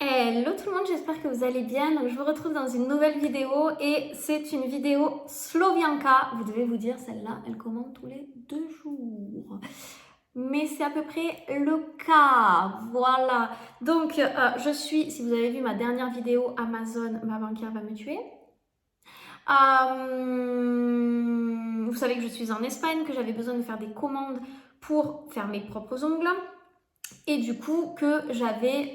Hello tout le monde, j'espère que vous allez bien. Donc je vous retrouve dans une nouvelle vidéo et c'est une vidéo Slovianka. Vous devez vous dire, celle-là, elle commande tous les 2 jours. Mais c'est à peu près le cas, voilà. Donc si vous avez vu ma dernière vidéo Amazon, ma banquière va me tuer. Vous savez que je suis en Espagne, que j'avais besoin de faire des commandes pour faire mes propres ongles. Et du coup que j'avais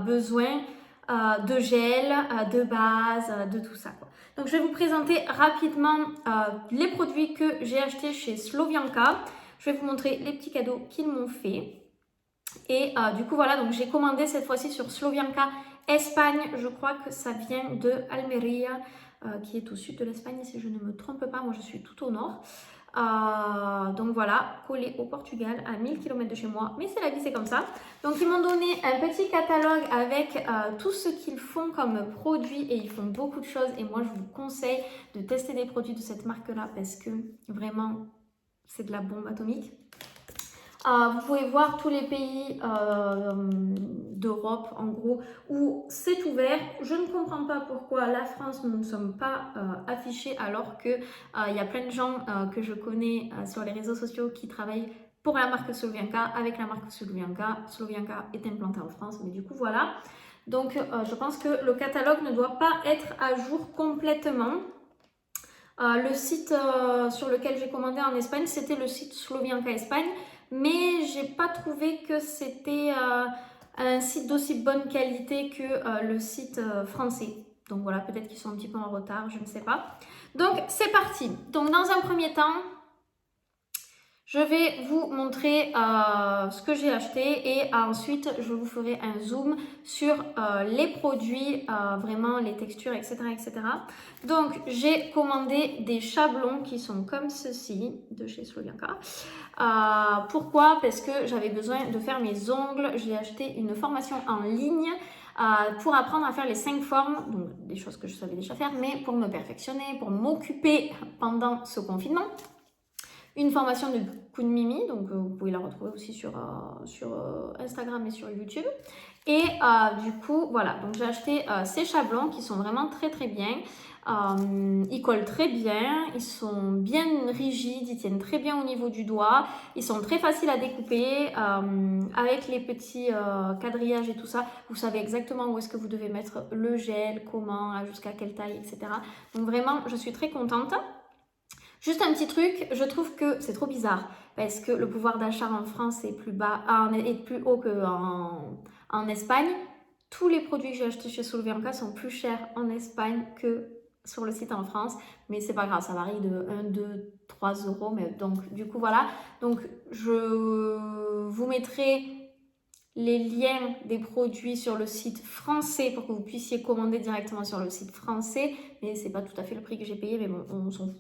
besoin de gel, de base, de tout ça, quoi. Donc je vais vous présenter rapidement les produits que j'ai achetés chez Slovianka. Je vais vous montrer les petits cadeaux qu'ils m'ont fait. Et du coup voilà, donc j'ai commandé cette fois-ci sur Slovianka Espagne. Je crois que ça vient de Almeria, qui est au sud de l'Espagne si je ne me trompe pas. Moi je suis tout au nord. Donc voilà, collé au Portugal à 1000 km de chez moi, mais c'est la vie, c'est comme ça. Donc ils m'ont donné un petit catalogue avec tout ce qu'ils font comme produits et ils font beaucoup de choses et moi je vous conseille de tester des produits de cette marque là parce que vraiment c'est de la bombe atomique. Vous pouvez voir tous les pays d'Europe en gros où c'est ouvert. Je ne comprends pas pourquoi la France, nous ne sommes pas affichés alors que il y a plein de gens que je connais sur les réseaux sociaux qui travaillent pour la marque Slovianka, avec la marque Slovianka. Slovianka est implantée en France, mais du coup voilà. Donc je pense que le catalogue ne doit pas être à jour complètement. Le site sur lequel j'ai commandé en Espagne, c'était le site Slovianka Espagne, mais j'ai pas trouvé que c'était un site d'aussi bonne qualité que le site français. Donc voilà, peut-être qu'ils sont un petit peu en retard, je ne sais pas. Donc c'est parti. Donc dans un premier temps, je vais vous montrer ce que j'ai acheté et ensuite je vous ferai un zoom sur les produits, vraiment les textures, etc. etc. Donc j'ai commandé des chablons qui sont comme ceci de chez Slovianka. Pourquoi? Parce que j'avais besoin de faire mes ongles. J'ai acheté une formation en ligne pour apprendre à faire les 5 formes, donc des choses que je savais déjà faire, mais pour me perfectionner, pour m'occuper pendant ce confinement. Une formation de Kun Mimi, donc vous pouvez la retrouver aussi sur Instagram et sur YouTube. Et du coup, voilà, donc j'ai acheté ces chablons qui sont vraiment très très bien. Ils collent très bien, ils sont bien rigides, ils tiennent très bien au niveau du doigt, ils sont très faciles à découper, avec les petits quadrillages et tout ça, vous savez exactement où est-ce que vous devez mettre le gel, comment, jusqu'à quelle taille, etc. Donc vraiment, je suis très contente. Juste un petit truc, je trouve que c'est trop bizarre parce que le pouvoir d'achat en France est plus bas, est plus haut qu'en Espagne. Tous les produits que j'ai achetés chez Slovianka sont plus chers en Espagne que sur le site en France, mais c'est pas grave, ça varie de 1, 2, 3 euros. Mais donc, du coup, voilà. Donc, je vous mettrai les liens des produits sur le site français pour que vous puissiez commander directement sur le site français, mais c'est pas tout à fait le prix que j'ai payé, mais bon, on s'en fout.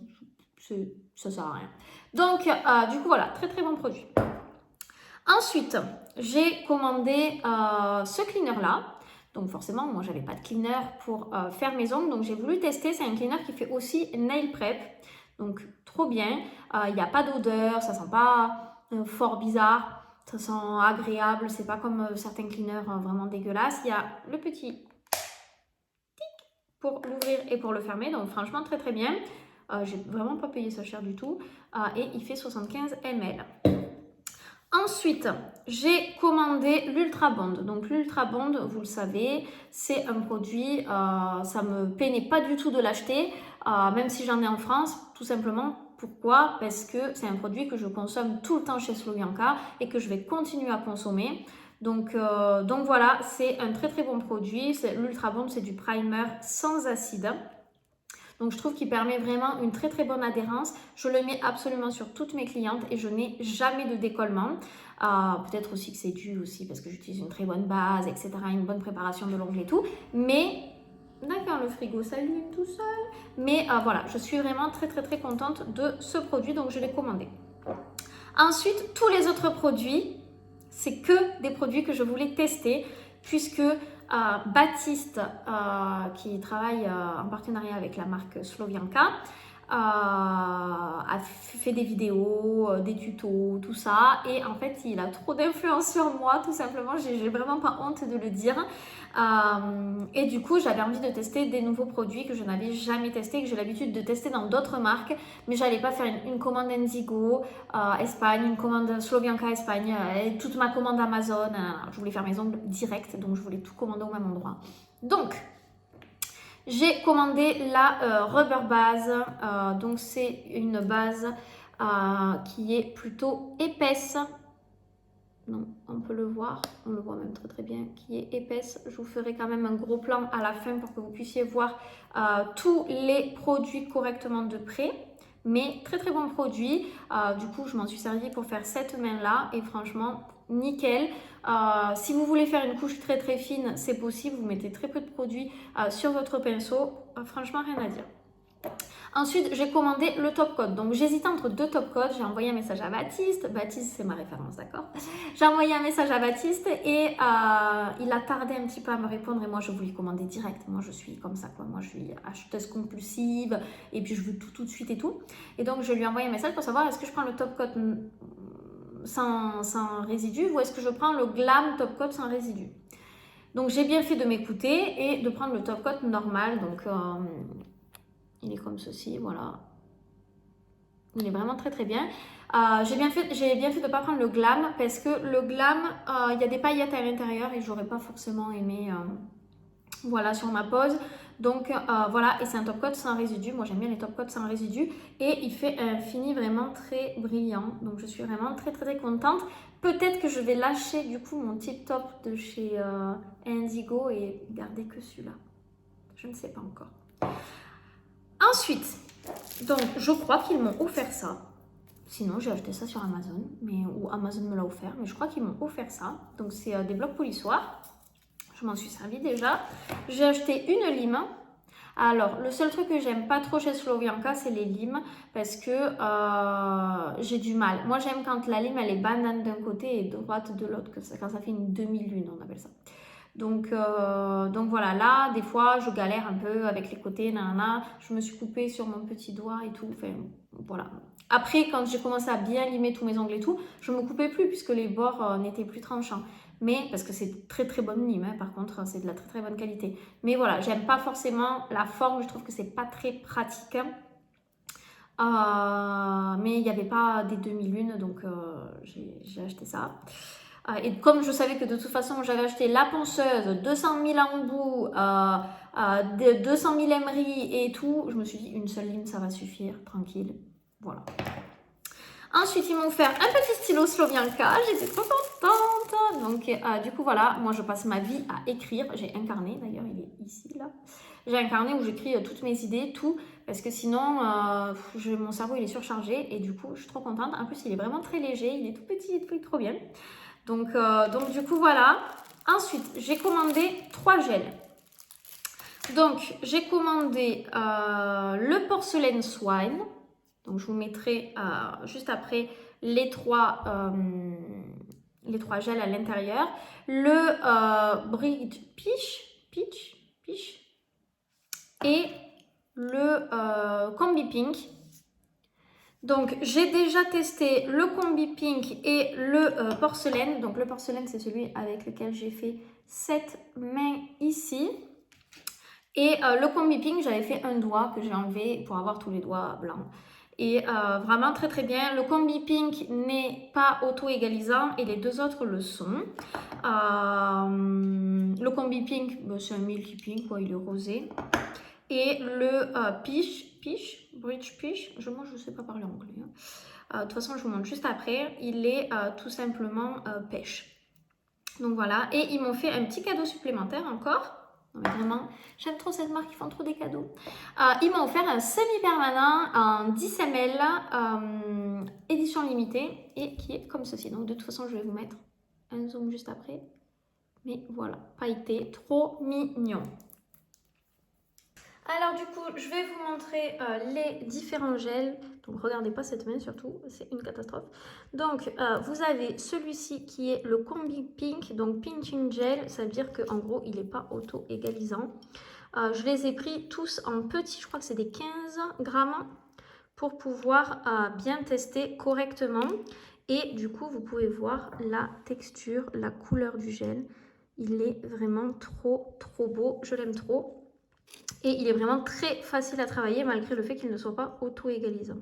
Ça sert à rien. Donc, du coup, voilà, très très bon produit. Ensuite, j'ai commandé ce cleaner-là. Donc, forcément, moi, j'avais pas de cleaner pour faire mes ongles. Donc, j'ai voulu tester. C'est un cleaner qui fait aussi nail prep. Donc, trop bien. Il n'y a pas d'odeur. Ça sent pas fort bizarre. Ça sent agréable. C'est pas comme certains cleaners vraiment dégueulasses. Il y a le petit tic pour l'ouvrir et pour le fermer. Donc, franchement, très très bien. J'ai vraiment pas payé ça cher du tout et il fait 75 ml. Ensuite, j'ai commandé l'Ultra Bond. Donc l'Ultra Bond, vous le savez, c'est un produit, ça me peinait pas du tout de l'acheter, même si j'en ai en France, tout simplement. Pourquoi? Parce que c'est un produit que je consomme tout le temps chez Slovianka et que je vais continuer à consommer. Donc voilà, c'est un très très bon produit. L'Ultra Bond, c'est du primer sans acide. Donc, je trouve qu'il permet vraiment une très très bonne adhérence. Je le mets absolument sur toutes mes clientes et je n'ai jamais de décollement. Peut-être aussi que c'est dû aussi parce que j'utilise une très bonne base, etc. Une bonne préparation de l'ongle et tout. Mais, d'accord, le frigo s'allume tout seul. Mais voilà, je suis vraiment très très très contente de ce produit. Donc, je l'ai commandé. Ensuite, tous les autres produits, c'est que des produits que je voulais tester puisque Baptiste, qui travaille en partenariat avec la marque Slovianka, a fait des vidéos, des tutos, tout ça. Et en fait, il a trop d'influence sur moi, tout simplement. J'ai vraiment pas honte de le dire. Et du coup, j'avais envie de tester des nouveaux produits que je n'avais jamais testés, que j'ai l'habitude de tester dans d'autres marques. Mais j'allais pas faire une commande Indigo Espagne, une commande Slovianka Espagne, et toute ma commande Amazon. Je voulais faire mes ongles directs, donc je voulais tout commander au même endroit. Donc, j'ai commandé la Rubber Base. Donc, c'est une base qui est plutôt épaisse. Non, on peut le voir, on le voit même très très bien, qui est épaisse. Je vous ferai quand même un gros plan à la fin pour que vous puissiez voir tous les produits correctement de près. Mais très très bon produit. Du coup, je m'en suis servi pour faire cette main-là et franchement, nickel. Si vous voulez faire une couche très très fine, c'est possible. Vous mettez très peu de produits sur votre pinceau. Franchement, rien à dire. Ensuite, j'ai commandé le top coat. Donc, j'hésitais entre deux top coats. J'ai envoyé un message à Baptiste. Baptiste, c'est ma référence, d'accord? J'ai envoyé un message à Baptiste et il a tardé un petit peu à me répondre. Et moi, je voulais commander direct. Moi, je suis comme ça, quoi. Moi, je suis acheteuse compulsive et puis je veux tout de suite et tout. Et donc, je lui ai envoyé un message pour savoir est-ce que je prends le top coat sans résidu ou est-ce que je prends le Glam top coat sans résidu. Donc, j'ai bien fait de m'écouter et de prendre le top coat normal. Donc, il est comme ceci, voilà. Il est vraiment très très bien. J'ai bien fait de ne pas prendre le Glam parce que le Glam, il y a des paillettes à l'intérieur et j'aurais pas forcément aimé voilà, sur ma pose. Donc voilà, et c'est un top coat sans résidu. Moi j'aime bien les top coats sans résidu et il fait un fini vraiment très brillant. Donc je suis vraiment très très très contente. Peut-être que je vais lâcher du coup mon tip top de chez Indigo et garder que celui-là. Je ne sais pas encore. Ensuite, donc je crois qu'ils m'ont offert ça. Sinon, j'ai acheté ça sur Amazon, ou Amazon me l'a offert, mais je crois qu'ils m'ont offert ça. Donc, c'est des blocs polissoirs. Je m'en suis servi déjà. J'ai acheté une lime. Alors, le seul truc que j'aime pas trop chez Slovianka, c'est les limes, parce que j'ai du mal. Moi, j'aime quand la lime, elle est banane d'un côté et droite de l'autre, quand ça fait une demi-lune, on appelle ça. Donc voilà, là, des fois, je galère un peu avec les côtés, nanana. Je me suis coupée sur mon petit doigt et tout. Enfin, voilà. Après, quand j'ai commencé à bien limer tous mes ongles et tout, je ne me coupais plus puisque les bords n'étaient plus tranchants. Mais, parce que c'est très très bonne lime, hein, par contre, c'est de la très très bonne qualité. Mais voilà, j'aime pas forcément la forme, je trouve que c'est pas très pratique. Mais il n'y avait pas des demi-lunes, donc j'ai acheté ça. Et comme je savais que de toute façon j'avais acheté la ponceuse, 200 000 embouts, 200 000 emeries et tout, je me suis dit une seule lime ça va suffire, tranquille, voilà. Ensuite ils m'ont offert un petit stylo Slovianka, j'étais trop contente. Donc du coup voilà, moi je passe ma vie à écrire, j'ai un carnet d'ailleurs, il est ici là. J'ai un carnet où j'écris toutes mes idées, tout, parce que sinon mon cerveau il est surchargé et du coup je suis trop contente. En plus il est vraiment très léger, il est tout petit, il est trop bien. Donc du coup, voilà. Ensuite, j'ai commandé 3 gels. Donc, j'ai commandé le Porcelain Swine. Donc, je vous mettrai juste après les trois gels à l'intérieur. Le Bridge Peach et le Combi Pink. Donc, j'ai déjà testé le Combi Pink et le porcelaine. Donc, le porcelaine, c'est celui avec lequel j'ai fait cette main ici. Et le Combi Pink, j'avais fait un doigt que j'ai enlevé pour avoir tous les doigts blancs. Et vraiment très très bien. Le Combi Pink n'est pas auto-égalisant et les deux autres le sont. Le Combi Pink, c'est un Milky Pink, quoi, il est rosé. Et le Bridge Peach, moi je ne sais pas parler anglais. De toute façon, je vous montre juste après. Il est tout simplement pêche. Donc voilà. Et ils m'ont fait un petit cadeau supplémentaire encore. Non, mais vraiment, j'aime trop cette marque, ils font trop des cadeaux. Ils m'ont offert un semi-permanent en 10 ml, édition limitée, et qui est comme ceci. Donc de toute façon, je vais vous mettre un zoom juste après. Mais voilà, pailleté, trop mignon. Alors du coup, je vais vous montrer les différents gels. Donc regardez pas cette main surtout, c'est une catastrophe. Donc vous avez celui-ci qui est le Combi Pink, donc Pinching Gel, ça veut dire qu'en gros il n'est pas auto-égalisant. Je les ai pris tous en petits, je crois que c'est des 15 grammes. pour pouvoir bien tester correctement. Et du coup, vous pouvez voir la texture, la couleur du gel. Il est vraiment trop beau, je l'aime trop. Et il est vraiment très facile à travailler malgré le fait qu'il ne soit pas auto-égalisant.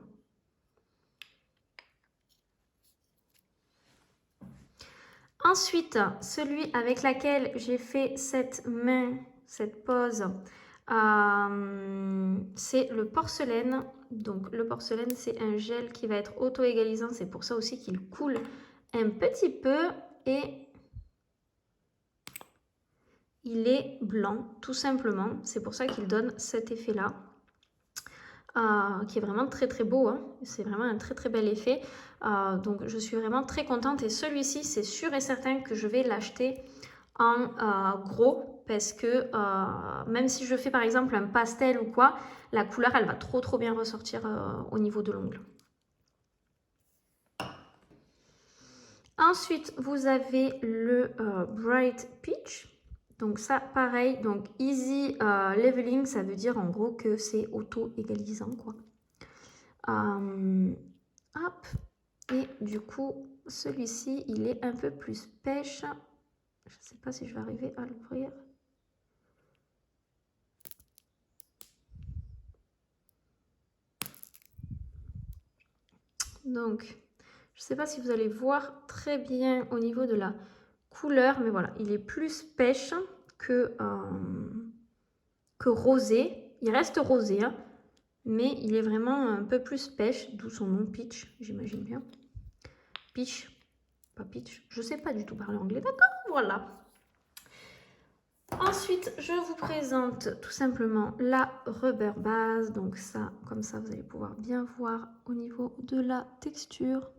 Ensuite, celui avec lequel j'ai fait cette main, cette pose, c'est le porcelaine. Donc le porcelaine, c'est un gel qui va être auto-égalisant. C'est pour ça aussi qu'il coule un petit peu et il est blanc, tout simplement. C'est pour ça qu'il donne cet effet-là. Qui est vraiment très beau, hein. C'est vraiment un très bel effet, donc je suis vraiment très contente et celui-ci c'est sûr et certain que je vais l'acheter en gros parce que même si je fais par exemple un pastel ou quoi, la couleur elle va trop bien ressortir au niveau de l'ongle. Ensuite vous avez le Bright Peach. Donc ça, pareil, donc easy leveling, ça veut dire en gros que c'est auto-égalisant, quoi. Hop, et du coup, celui-ci, il est un peu plus pêche. Je ne sais pas si je vais arriver à l'ouvrir. Donc, je ne sais pas si vous allez voir très bien au niveau de la couleur, mais voilà, il est plus pêche que rosé. Il reste rosé, hein, mais il est vraiment un peu plus pêche, d'où son nom Peach, j'imagine bien. Peach, pas Peach, je sais pas du tout parler anglais, d'accord, voilà. Ensuite, je vous présente tout simplement la rubber base, donc ça, comme ça, vous allez pouvoir bien voir au niveau de la texture.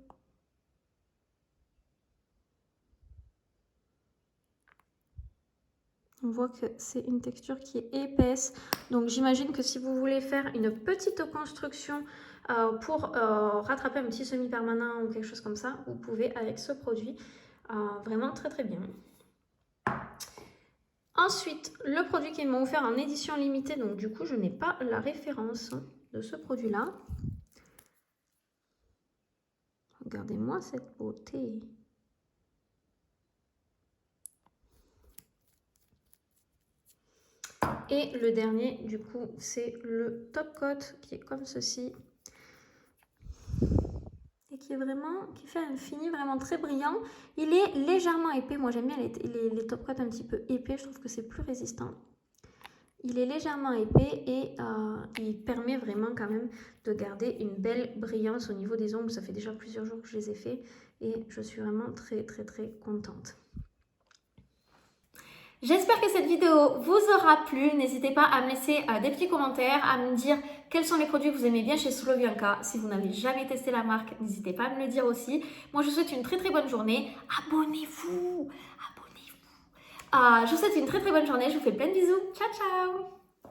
On voit que c'est une texture qui est épaisse. Donc j'imagine que si vous voulez faire une petite construction pour rattraper un petit semi-permanent ou quelque chose comme ça, vous pouvez avec ce produit. Vraiment très bien. Ensuite, le produit qu'ils m'ont offert en édition limitée, donc du coup je n'ai pas la référence de ce produit-là. Regardez-moi cette beauté. Et le dernier, du coup, c'est le Top Coat qui est comme ceci. Et qui est vraiment, qui fait un fini vraiment très brillant. Il est légèrement épais. Moi, j'aime bien les Top Coat un petit peu épais. Je trouve que c'est plus résistant. Il est légèrement épais et il permet vraiment quand même de garder une belle brillance au niveau des ongles. Ça fait déjà plusieurs jours que je les ai faits et je suis vraiment très contente. J'espère que cette vidéo vous aura plu. N'hésitez pas à me laisser des petits commentaires, à me dire quels sont les produits que vous aimez bien chez Solovianka. Si vous n'avez jamais testé la marque, n'hésitez pas à me le dire aussi. Moi, je vous souhaite une très bonne journée. Abonnez-vous. Je vous souhaite une très bonne journée. Je vous fais plein de bisous. Ciao, ciao.